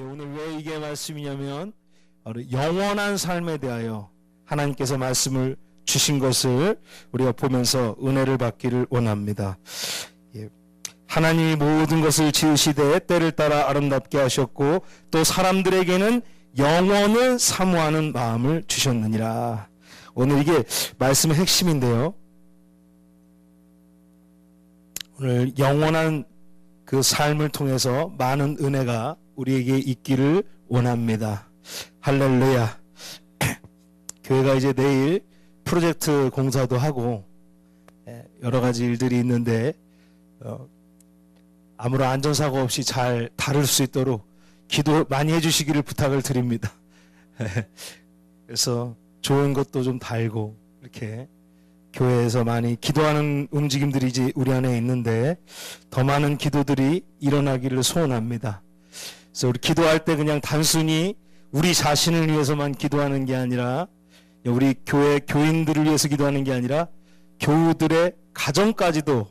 오늘 왜 이게 말씀이냐면 바로 영원한 삶에 대하여 하나님께서 말씀을 주신 것을 우리가 보면서 은혜를 받기를 원합니다. 하나님이 모든 것을 지으시되 때를 따라 아름답게 하셨고 또 사람들에게는 영원을 사모하는 마음을 주셨느니라. 오늘 이게 말씀의 핵심인데요. 오늘 영원한 그 삶을 통해서 많은 은혜가 우리에게 있기를 원합니다. 할렐루야. 교회가 이제 내일 프로젝트 공사도 하고 여러 가지 일들이 있는데 아무런 안전사고 없이 잘 다룰 수 있도록 기도 많이 해주시기를 부탁을 드립니다. 그래서 좋은 것도 좀 달고 이렇게 교회에서 많이 기도하는 움직임들이 이제 우리 안에 있는데 더 많은 기도들이 일어나기를 소원합니다. 그래서 우리 기도할 때 그냥 단순히 우리 자신을 위해서만 기도하는 게 아니라 우리 교회 교인들을 위해서 기도하는 게 아니라 교우들의 가정까지도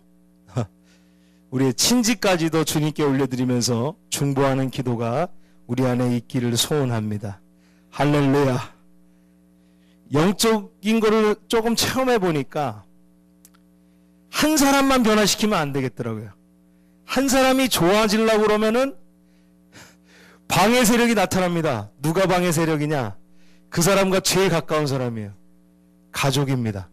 우리의 친지까지도 주님께 올려드리면서 중보하는 기도가 우리 안에 있기를 소원합니다. 할렐루야. 영적인 거를 조금 체험해 보니까 한 사람만 변화시키면 안 되겠더라고요. 한 사람이 좋아지려고 그러면은 방해 세력이 나타납니다. 누가 방해 세력이냐? 그 사람과 제일 가까운 사람이에요. 가족입니다.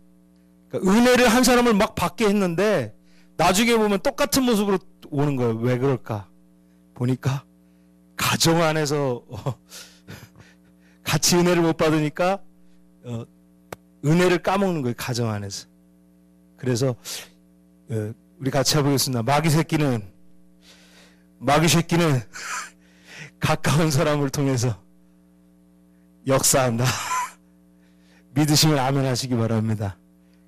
그러니까 은혜를 한 사람을 막 받게 했는데 나중에 보면 똑같은 모습으로 오는 거예요. 왜 그럴까? 보니까 가정 안에서 같이 은혜를 못 받으니까 은혜를 까먹는 거예요. 가정 안에서. 그래서 우리 같이 해보겠습니다. 마귀 새끼는 가까운 사람을 통해서 역사한다. 믿으시면 아멘 하시기 바랍니다.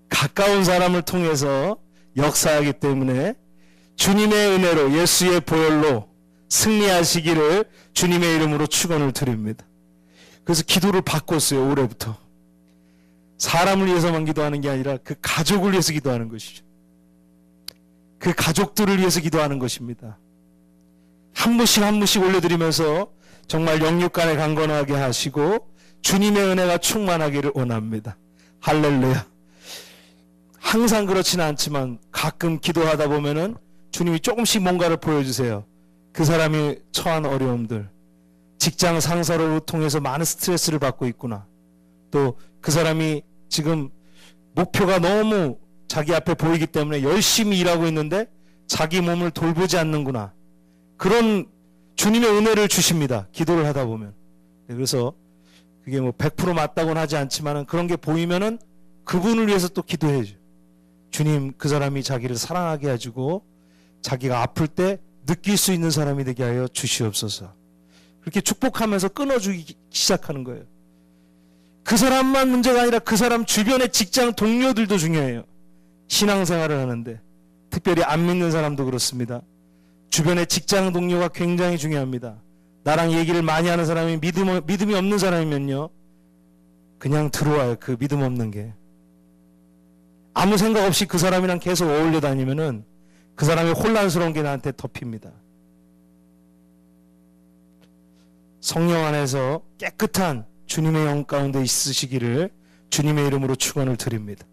가까운 사람을 통해서 역사하기 때문에 주님의 은혜로 예수의 보혈로 승리하시기를 주님의 이름으로 축원을 드립니다. 그래서 기도를 바꿨어요. 올해부터. 사람을 위해서만 기도하는 게 아니라 그 가족을 위해서 기도하는 것이죠. 그 가족들을 위해서 기도하는 것입니다. 한 분씩 올려드리면서 정말 영육간에 강건하게 하시고 주님의 은혜가 충만하기를 원합니다. 할렐루야. 항상 그렇지는 않지만 가끔 기도하다 보면은 주님이 조금씩 뭔가를 보여주세요. 그 사람이 처한 어려움들, 직장 상사를 통해서 많은 스트레스를 받고 있구나. 또 그 사람이 지금 목표가 너무 자기 앞에 보이기 때문에 열심히 일하고 있는데 자기 몸을 돌보지 않는구나. 그런 주님의 은혜를 주십니다. 기도를 하다 보면. 그래서 그게 뭐 100% 맞다고는 하지 않지만은 그런 게 보이면은 그분을 위해서 또 기도해야죠. 주님, 그 사람이 자기를 사랑하게 해주고 자기가 아플 때 느낄 수 있는 사람이 되게 하여 주시옵소서. 그렇게 축복하면서 끊어주기 시작하는 거예요. 그 사람만 문제가 아니라 그 사람 주변의 직장 동료들도 중요해요. 신앙생활을 하는데 특별히 안 믿는 사람도 그렇습니다. 주변의 직장 동료가 굉장히 중요합니다. 나랑 얘기를 많이 하는 사람이 믿음이 없는 사람이면요, 그냥 들어와요. 그 믿음 없는 게. 아무 생각 없이 그 사람이랑 계속 어울려 다니면은 그 사람이 혼란스러운 게 나한테 덮입니다. 성령 안에서 깨끗한 주님의 영 가운데 있으시기를 주님의 이름으로 축원을 드립니다.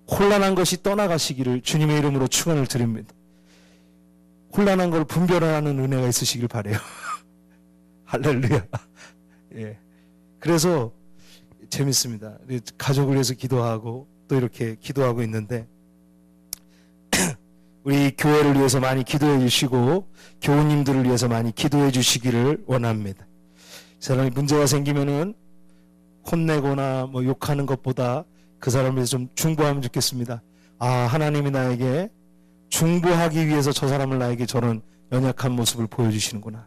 혼란한 것이 떠나가시기를 주님의 이름으로 축원을 드립니다. 혼란한 걸 분별하는 은혜가 있으시길 바라요. 할렐루야. 예. 그래서 재밌습니다. 가족을 위해서 기도하고 또 이렇게 기도하고 있는데 우리 교회를 위해서 많이 기도해 주시고 교우님들을 위해서 많이 기도해 주시기를 원합니다. 사람이 문제가 생기면은 혼내거나 뭐 욕하는 것보다 그 사람을 위해서 좀 중보하면 좋겠습니다. 아, 하나님이 나에게 중보하기 위해서 저 사람을 나에게 저런 연약한 모습을 보여주시는구나.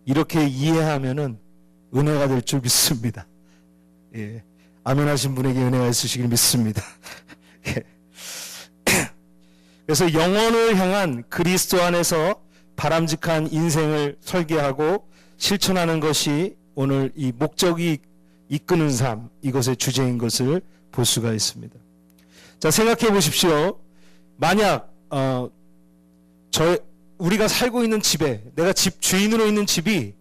이렇게 이해하면은 은혜가 될 줄 믿습니다. 예. 아멘 하신 분에게 은혜가 있으시길 믿습니다. 예. 그래서 영혼을 향한 그리스도 안에서 바람직한 인생을 설계하고 실천하는 것이 오늘 이 목적이 이끄는 삶, 이것의 주제인 것을 볼 수가 있습니다. 자, 생각해 보십시오. 만약 우리가 살고 있는 집에, 내가 집 주인으로 있는 집이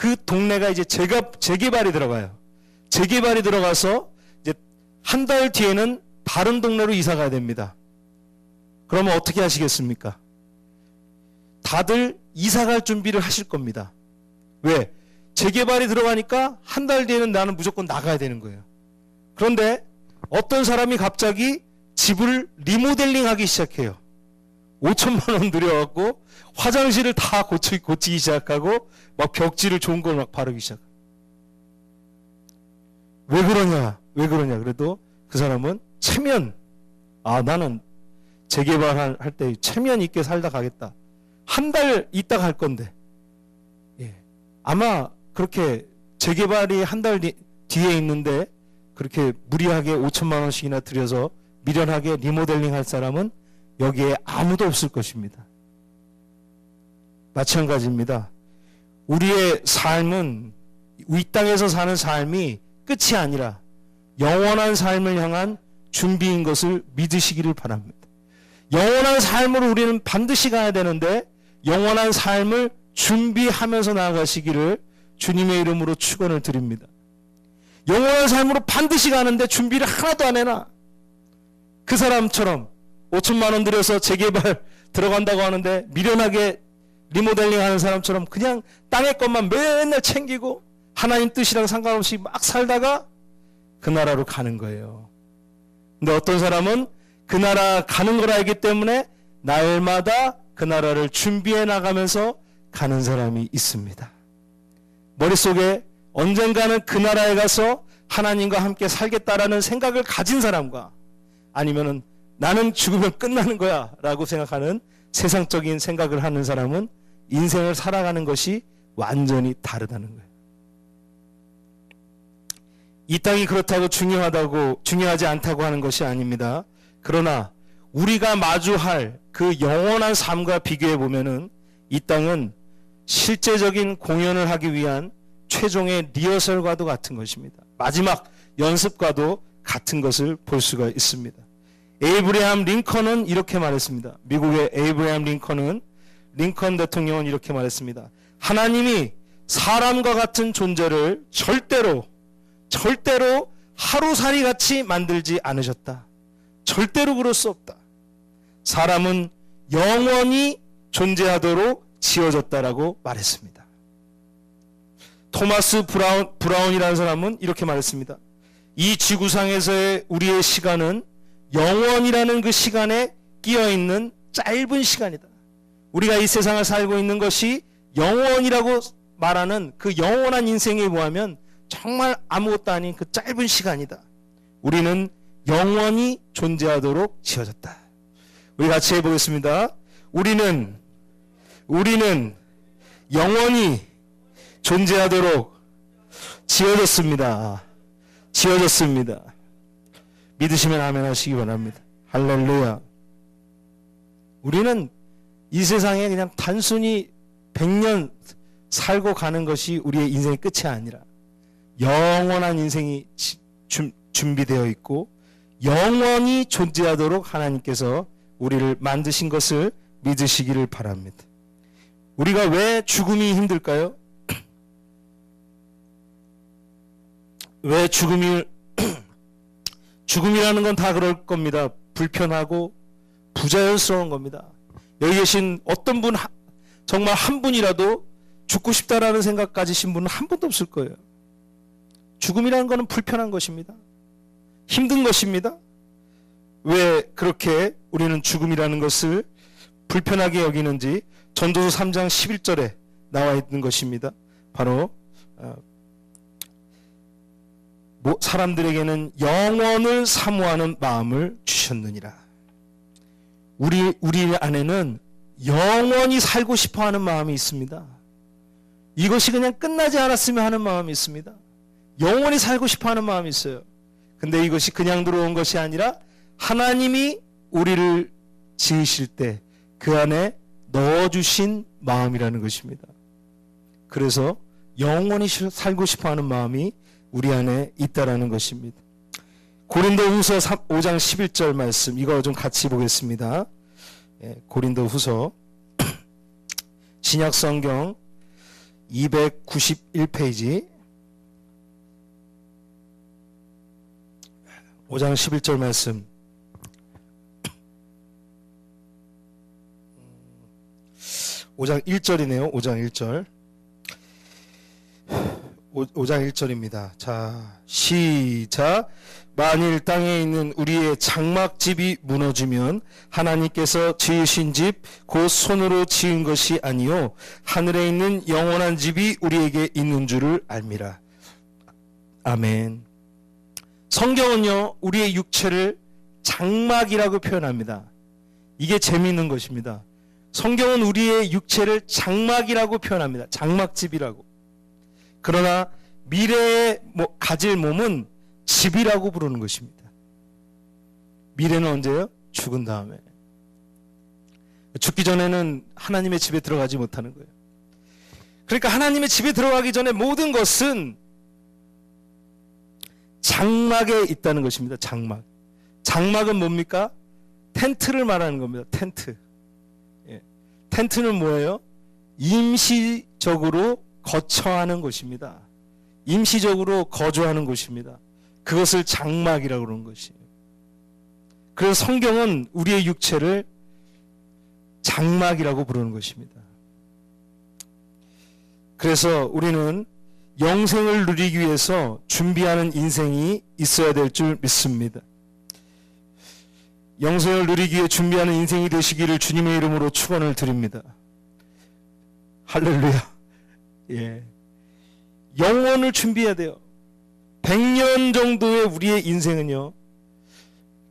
그 동네가 이제 재개발이 들어가요. 재개발이 들어가서 이제 한 달 뒤에는 다른 동네로 이사 가야 됩니다. 그러면 어떻게 하시겠습니까? 다들 이사 갈 준비를 하실 겁니다. 왜? 재개발이 들어가니까 한 달 뒤에는 나는 무조건 나가야 되는 거예요. 그런데 어떤 사람이 갑자기 집을 리모델링 하기 시작해요. 5천만 원 들여갖고 화장실을 다 고치기 시작하고 막 벽지를 좋은 걸 막 바르기 시작. 왜 그러냐? 그래도 그 사람은 체면, 나는 재개발할 때 체면 있게 살다 가겠다. 한 달 있다 갈 건데. 예. 아마 그렇게 재개발이 한 달 뒤에 있는데 그렇게 무리하게 5천만 원씩이나 들여서 미련하게 리모델링 할 사람은 여기에 아무도 없을 것입니다. 마찬가지입니다. 우리의 삶은 이 땅에서 사는 삶이 끝이 아니라 영원한 삶을 향한 준비인 것을 믿으시기를 바랍니다. 영원한 삶으로 우리는 반드시 가야 되는데 영원한 삶을 준비하면서 나아가시기를 주님의 이름으로 축원을 드립니다. 영원한 삶으로 반드시 가는데 준비를 하나도 안 해놔. 그 사람처럼 5천만 원 들여서 재개발 들어간다고 하는데 미련하게 리모델링 하는 사람처럼 그냥 땅의 것만 맨날 챙기고 하나님 뜻이랑 상관없이 막 살다가 그 나라로 가는 거예요. 근데 어떤 사람은 그 나라 가는 걸 알기 때문에 날마다 그 나라를 준비해 나가면서 가는 사람이 있습니다. 머릿속에 언젠가는 그 나라에 가서 하나님과 함께 살겠다라는 생각을 가진 사람과 아니면은 나는 죽으면 끝나는 거야 라고 생각하는 세상적인 생각을 하는 사람은 인생을 살아가는 것이 완전히 다르다는 거예요. 이 땅이 그렇다고 중요하지 않다고 하는 것이 아닙니다. 그러나 우리가 마주할 그 영원한 삶과 비교해 보면은 이 땅은 실제적인 공연을 하기 위한 최종의 리허설과도 같은 것입니다. 마지막 연습과도 같은 것을 볼 수가 있습니다. 에이브리함 링컨은 이렇게 말했습니다. 미국의 에이브리함 링컨 대통령은 이렇게 말했습니다. 하나님이 사람과 같은 존재를 절대로 하루살이 같이 만들지 않으셨다. 절대로 그럴 수 없다. 사람은 영원히 존재하도록 지어졌다라고 말했습니다. 토마스 브라운이라는 사람은 이렇게 말했습니다. 이 지구상에서의 우리의 시간은 영원이라는 그 시간에 끼어있는 짧은 시간이다. 우리가 이 세상을 살고 있는 것이 영원이라고 말하는 그 영원한 인생에 비하면 정말 아무것도 아닌 그 짧은 시간이다. 우리는 영원히 존재하도록 지어졌다. 우리 같이 해보겠습니다. 우리는 영원히 존재하도록 지어졌습니다. 믿으시면 아멘 하시기 바랍니다. 할렐루야. 우리는 이 세상에 그냥 단순히 100년 살고 가는 것이 우리의 인생의 끝이 아니라 영원한 인생이 준비되어 있고 영원히 존재하도록 하나님께서 우리를 만드신 것을 믿으시기를 바랍니다. 우리가 왜 죽음이 힘들까요? 왜 죽음이라는 건 다 그럴 겁니다. 불편하고 부자연스러운 겁니다. 여기 계신 어떤 분, 정말 한 분이라도 죽고 싶다라는 생각 가지신 분은 한 분도 없을 거예요. 죽음이라는 것은 불편한 것입니다. 힘든 것입니다. 왜 그렇게 우리는 죽음이라는 것을 불편하게 여기는지 전도서 3장 11절에 나와 있는 것입니다. 바로 사람들에게는 영원을 사모하는 마음을 주셨느니라. 우리 안에는 영원히 살고 싶어하는 마음이 있습니다. 이것이 그냥 끝나지 않았으면 하는 마음이 있습니다. 영원히 살고 싶어하는 마음이 있어요. 근데 이것이 그냥 들어온 것이 아니라 하나님이 우리를 지으실 때 그 안에 넣어주신 마음이라는 것입니다. 그래서 영원히 살고 싶어하는 마음이 우리 안에 있다라는 것입니다. 고린도후서 5장 11절 말씀, 이거 좀 같이 보겠습니다. 고린도후서 신약성경 291페이지 5장 11절 말씀. 5장 1절이네요. 5장 1절. 5장 1절입니다. 자, 시작. 만일 땅에 있는 우리의 장막집이 무너지면 하나님께서 지으신 집 곧 손으로 지은 것이 아니요 하늘에 있는 영원한 집이 우리에게 있는 줄을 알미라. 아멘. 성경은요, 우리의 육체를 장막이라고 표현합니다. 이게 재미있는 것입니다. 성경은 우리의 육체를 장막이라고 표현합니다. 장막집이라고. 그러나 미래에 가질 몸은 집이라고 부르는 것입니다. 미래는 언제요? 죽은 다음에. 죽기 전에는 하나님의 집에 들어가지 못하는 거예요. 그러니까 하나님의 집에 들어가기 전에 모든 것은 장막에 있다는 것입니다. 장막. 장막은 뭡니까? 텐트를 말하는 겁니다. 텐트. 예. 텐트는 뭐예요? 임시적으로 거처하는 곳입니다. 임시적으로 거주하는 곳입니다. 그것을 장막이라고 그러는 것이에요. 그래서 성경은 우리의 육체를 장막이라고 부르는 것입니다. 그래서 우리는 영생을 누리기 위해서 준비하는 인생이 있어야 될 줄 믿습니다. 영생을 누리기 위해 준비하는 인생이 되시기를 주님의 이름으로 축원을 드립니다. 할렐루야. 예. 영혼을 준비해야 돼요. 100년 정도의 우리의 인생은요.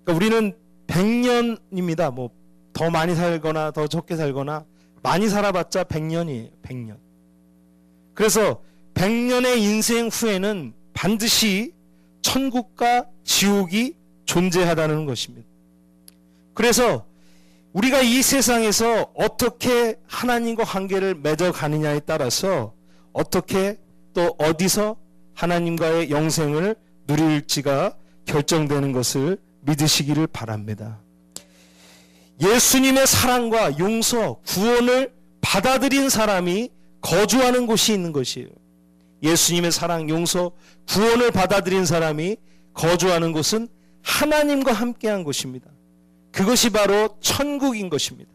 그러니까 우리는 100년입니다. 뭐 더 많이 살거나 더 적게 살거나 많이 살아봤자 100년이에요. 100년. 그래서 100년의 인생 후에는 반드시 천국과 지옥이 존재하다는 것입니다. 그래서 우리가 이 세상에서 어떻게 하나님과 관계를 맺어가느냐에 따라서 어떻게 또 어디서 하나님과의 영생을 누릴지가 결정되는 것을 믿으시기를 바랍니다. 예수님의 사랑과 용서, 구원을 받아들인 사람이 거주하는 곳이 있는 것이에요. 예수님의 사랑, 용서, 구원을 받아들인 사람이 거주하는 곳은 하나님과 함께한 곳입니다. 그것이 바로 천국인 것입니다.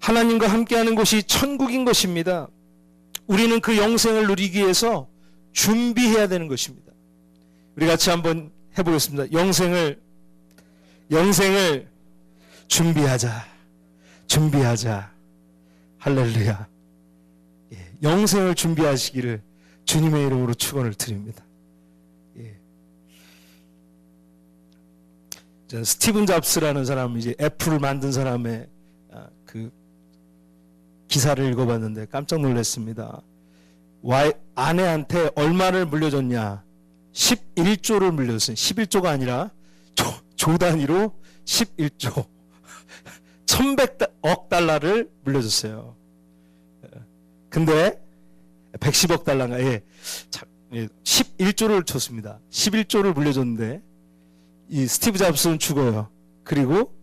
하나님과 함께하는 곳이 천국인 것입니다. 우리는 그 영생을 누리기 위해서 준비해야 되는 것입니다. 우리 같이 한번 해보겠습니다. 영생을 준비하자. 할렐루야. 예, 영생을 준비하시기를 주님의 이름으로 축원을 드립니다. 예. 스티븐 잡스라는 사람은 이제 애플을 만든 사람의 그 기사를 읽어봤는데 깜짝 놀랐습니다. 아내한테 얼마를 물려줬냐? 11조를 물려줬어요. 11조가 아니라 조 단위로 11조 1100억 달러를 물려줬어요. 근데 110억 달러인가? 예. 11조를 줬습니다. 11조를 물려줬는데 이 스티브 잡스는 죽어요. 그리고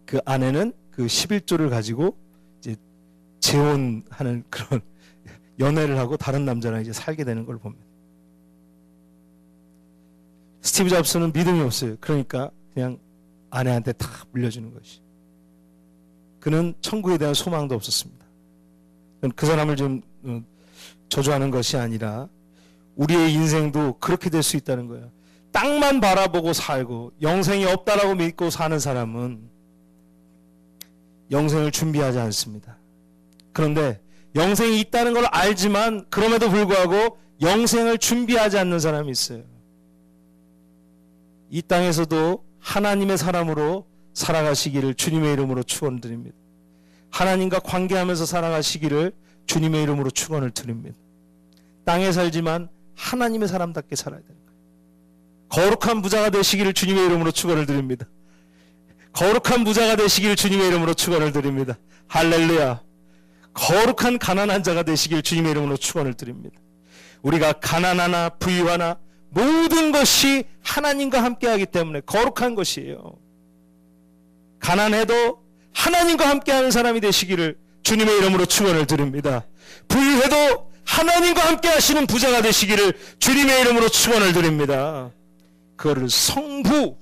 그 아내는 그 11조를 가지고 이제 재혼하는 그런 연애를 하고 다른 남자랑 이제 살게 되는 걸 봅니다. 스티브 잡스는 믿음이 없어요. 그러니까 그냥 아내한테 다 물려주는 것이. 그는 천국에 대한 소망도 없었습니다. 그 사람을 좀 저주하는 것이 아니라 우리의 인생도 그렇게 될 수 있다는 거예요. 땅만 바라보고 살고 영생이 없다라고 믿고 사는 사람은 영생을 준비하지 않습니다. 그런데 영생이 있다는 걸 알지만 그럼에도 불구하고 영생을 준비하지 않는 사람이 있어요. 이 땅에서도 하나님의 사람으로 살아가시기를 주님의 이름으로 축원드립니다. 하나님과 관계하면서 살아가시기를 주님의 이름으로 축원을 드립니다. 땅에 살지만 하나님의 사람답게 살아야 되는 거예요. 거룩한 부자가 되시기를 주님의 이름으로 축원을 드립니다. 거룩한 부자가 되시기를 주님의 이름으로 축원을 드립니다. 할렐루야. 거룩한 가난한 자가 되시길 주님의 이름으로 축원을 드립니다. 우리가 가난하나 부유하나 모든 것이 하나님과 함께하기 때문에 거룩한 것이에요. 가난해도 하나님과 함께하는 사람이 되시기를 주님의 이름으로 축원을 드립니다. 부유해도 하나님과 함께 하시는 부자가 되시기를 주님의 이름으로 축원을 드립니다. 그거를 성부,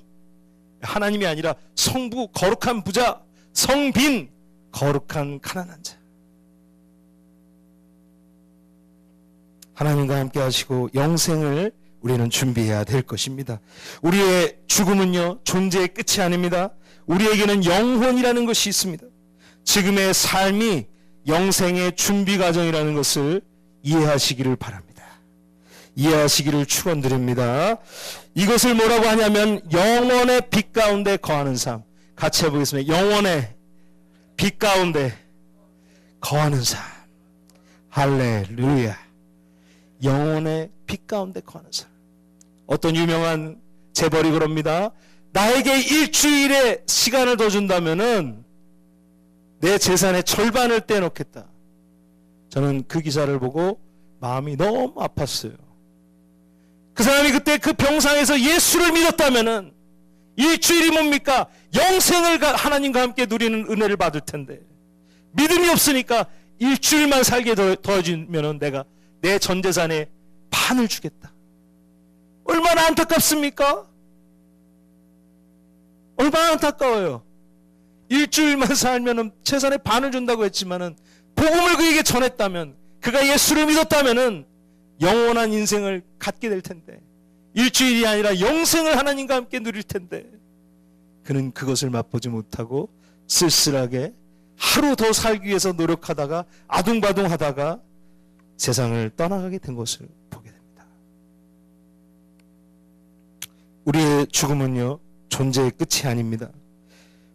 하나님이 아니라 성부, 거룩한 부자, 성빈, 거룩한 가난한 자. 하나님과 함께 하시고 영생을 우리는 준비해야 될 것입니다. 우리의 죽음은요, 존재의 끝이 아닙니다. 우리에게는 영혼이라는 것이 있습니다. 지금의 삶이 영생의 준비 과정이라는 것을 이해하시기를 바랍니다. 이해하시기를 축원드립니다. 이것을 뭐라고 하냐면 영원의 빛 가운데 거하는 삶. 같이 해보겠습니다. 영원의 빛 가운데 거하는 삶. 할렐루야. 영혼의 빛 가운데 거하는 삶. 어떤 유명한 재벌이 그럽니다. 나에게 일주일의 시간을 더 준다면은 내 재산의 절반을 떼놓겠다. 저는 그 기사를 보고 마음이 너무 아팠어요. 그 사람이 그때 그 병상에서 예수를 믿었다면은 일주일이 뭡니까? 영생을 하나님과 함께 누리는 은혜를 받을 텐데, 믿음이 없으니까 일주일만 살게 도와주면은 내가 내 전 재산의 반을 주겠다. 얼마나 안타깝습니까? 얼마나 안타까워요. 일주일만 살면은 재산의 반을 준다고 했지만은 복음을 그에게 전했다면, 그가 예수를 믿었다면은 영원한 인생을 갖게 될 텐데, 일주일이 아니라 영생을 하나님과 함께 누릴 텐데, 그는 그것을 맛보지 못하고 쓸쓸하게 하루 더 살기 위해서 노력하다가 아둥바둥하다가 세상을 떠나가게 된 것을 보게 됩니다. 우리의 죽음은요, 존재의 끝이 아닙니다.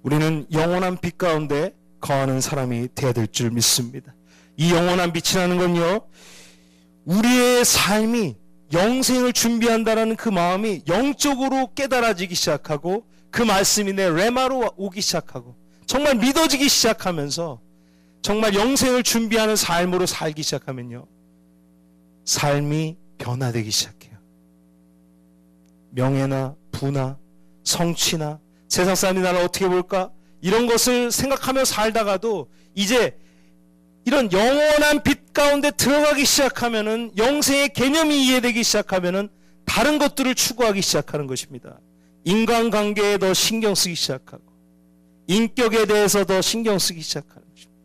우리는 영원한 빛 가운데 거하는 사람이 되어야 될 줄 믿습니다. 이 영원한 빛이라는 건요, 우리의 삶이 영생을 준비한다는 그 마음이 영적으로 깨달아지기 시작하고, 그 말씀이 내 레마로 오기 시작하고, 정말 믿어지기 시작하면서 정말 영생을 준비하는 삶으로 살기 시작하면요, 삶이 변화되기 시작해요. 명예나 부나 성취나 세상 사람이 나를 어떻게 볼까, 이런 것을 생각하며 살다가도 이제 이런 영원한 빛 가운데 들어가기 시작하면은, 영생의 개념이 이해되기 시작하면은 다른 것들을 추구하기 시작하는 것입니다. 인간관계에 더 신경 쓰기 시작하고, 인격에 대해서 더 신경 쓰기 시작하는 것입니다.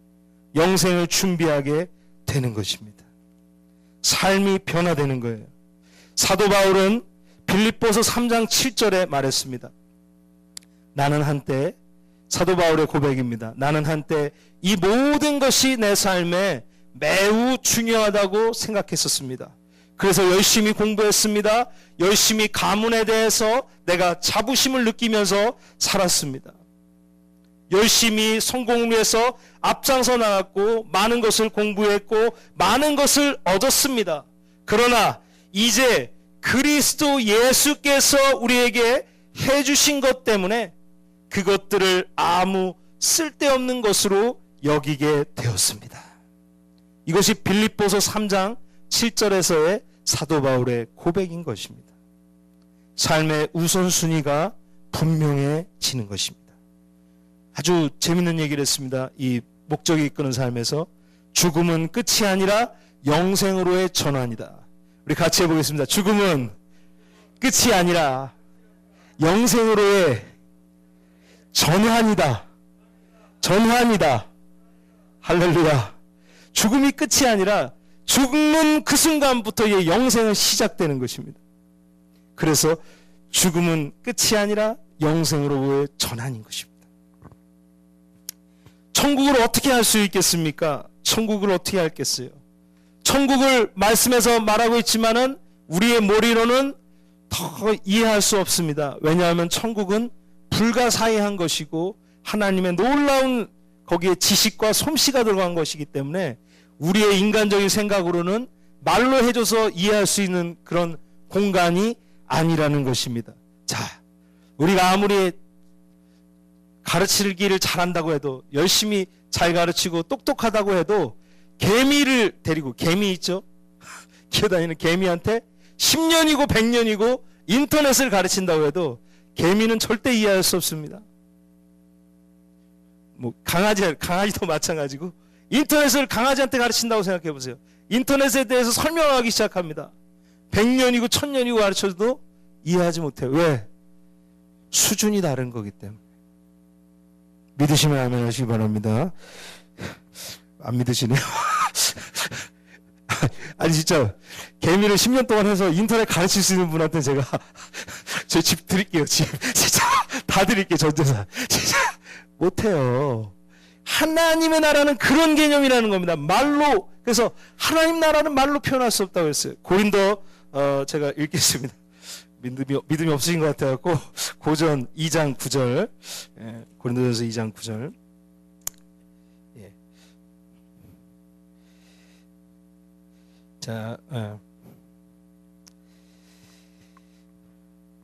영생을 준비하게 되는 것입니다. 삶이 변화되는 거예요. 사도 바울은 빌립보서 3장 7절에 말했습니다. 나는 한때, 사도 바울의 고백입니다. 나는 한때 이 모든 것이 내 삶에 매우 중요하다고 생각했었습니다. 그래서 열심히 공부했습니다. 열심히 가문에 대해서 내가 자부심을 느끼면서 살았습니다. 열심히 성공을 위해서 앞장서 나갔고, 많은 것을 공부했고, 많은 것을 얻었습니다. 그러나 이제 그리스도 예수께서 우리에게 해주신 것 때문에 그것들을 아무 쓸데없는 것으로 여기게 되었습니다. 이것이 빌립보서 3장 7절에서의 사도 바울의 고백인 것입니다. 삶의 우선순위가 분명해지는 것입니다. 아주 재밌는 얘기를 했습니다. 이 목적이 이끄는 삶에서 죽음은 끝이 아니라 영생으로의 전환이다. 우리 같이 해보겠습니다. 죽음은 끝이 아니라 영생으로의 전환이다. 전환이다. 할렐루야. 죽음이 끝이 아니라 죽는 그 순간부터의 영생은 시작되는 것입니다. 그래서 죽음은 끝이 아니라 영생으로의 전환인 것입니다. 천국을 어떻게 할 수 있겠습니까? 천국을 어떻게 할겠어요? 천국을 말씀에서 말하고 있지만은 우리의 머리로는 더 이해할 수 없습니다. 왜냐하면 천국은 불가사의한 것이고 하나님의 놀라운 거기에 지식과 솜씨가 들어간 것이기 때문에 우리의 인간적인 생각으로는 말로 해줘서 이해할 수 있는 그런 공간이 아니라는 것입니다. 자, 우리가 아무리 가르치기를 잘한다고 해도, 열심히 잘 가르치고 똑똑하다고 해도 개미를 데리고, 개미 있죠? 기어다니는 개미한테 10년이고 100년이고 인터넷을 가르친다고 해도 개미는 절대 이해할 수 없습니다. 뭐 강아지도 마찬가지고 인터넷을 강아지한테 가르친다고 생각해 보세요. 인터넷에 대해서 설명하기 시작합니다. 100년이고 1000년이고 가르쳐도 이해하지 못해요. 왜? 수준이 다른 거기 때문에. 믿으시면 아멘 하시기 바랍니다. 안 믿으시네요. 아니 진짜 개미를 10년 동안 해서 인터넷 가르칠 수 있는 분한테 제가 제 집 드릴게요. 집 진짜 다 드릴게요. 전재산. 진짜 못해요. 하나님의 나라는 그런 개념이라는 겁니다. 말로. 그래서 하나님 나라는 말로 표현할 수 없다고 했어요. 고린도 제가 읽겠습니다. 믿음이 없으신 것 같아갖고 고전 2장 9절 고린도전서 2장 9절 자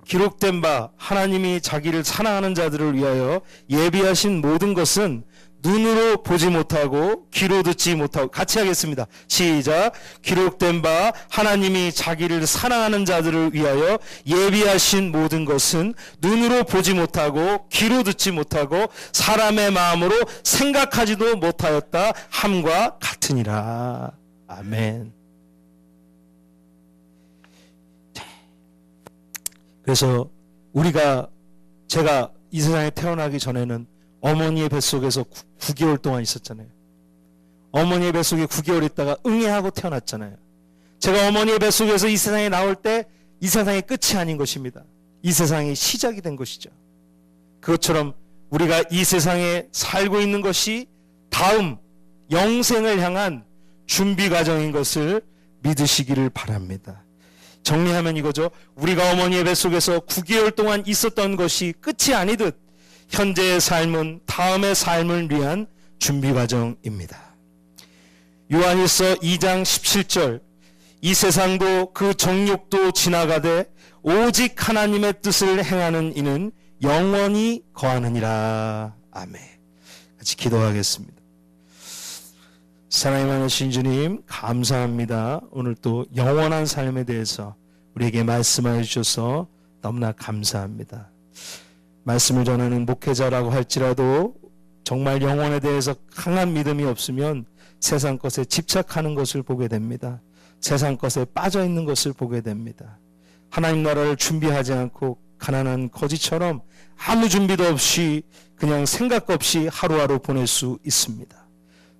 기록된 바 하나님이 자기를 사랑하는 자들을 위하여 예비하신 모든 것은 눈으로 보지 못하고 귀로 듣지 못하고 같이 하겠습니다. 시작. 기록된 바 하나님이 자기를 사랑하는 자들을 위하여 예비하신 모든 것은 눈으로 보지 못하고 귀로 듣지 못하고 사람의 마음으로 생각하지도 못하였다 함과 같으니라. 아멘. 그래서 제가 이 세상에 태어나기 전에는 어머니의 뱃속에서 9개월 동안 있었잖아요. 어머니의 뱃속에 9개월 있다가 응애하고 태어났잖아요. 제가 어머니의 뱃속에서 이 세상에 나올 때 이 세상의 끝이 아닌 것입니다. 이 세상이 시작이 된 것이죠. 그것처럼 우리가 이 세상에 살고 있는 것이 다음 영생을 향한 준비 과정인 것을 믿으시기를 바랍니다. 정리하면 이거죠. 우리가 어머니의 뱃속에서 9개월 동안 있었던 것이 끝이 아니듯 현재의 삶은 다음의 삶을 위한 준비 과정입니다. 요한일서 2장 17절 이 세상도 그 정욕도 지나가되 오직 하나님의 뜻을 행하는 이는 영원히 거하느니라. 아멘. 같이 기도하겠습니다. 사랑이 많으신 주님 감사합니다. 오늘 또 영원한 삶에 대해서 우리에게 말씀하여 주셔서 너무나 감사합니다. 말씀을 전하는 목회자라고 할지라도 정말 영혼에 대해서 강한 믿음이 없으면 세상 것에 집착하는 것을 보게 됩니다. 세상 것에 빠져 있는 것을 보게 됩니다. 하나님 나라를 준비하지 않고 가난한 거지처럼 아무 준비도 없이 그냥 생각 없이 하루하루 보낼 수 있습니다.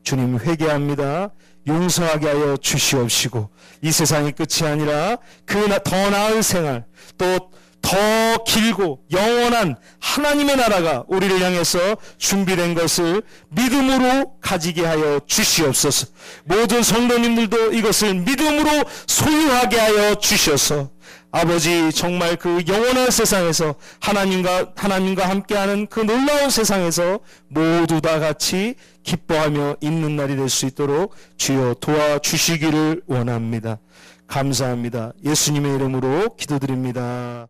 주님 회개합니다. 용서하게 하여 주시옵시고 이 세상이 끝이 아니라 그 더 나은 생활 또 더 길고 영원한 하나님의 나라가 우리를 향해서 준비된 것을 믿음으로 가지게 하여 주시옵소서. 모든 성도님들도 이것을 믿음으로 소유하게 하여 주셔서 아버지 정말 그 영원한 세상에서 하나님과 함께하는 그 놀라운 세상에서 모두 다 같이 기뻐하며 있는 날이 될 수 있도록 주여 도와주시기를 원합니다. 감사합니다. 예수님의 이름으로 기도드립니다.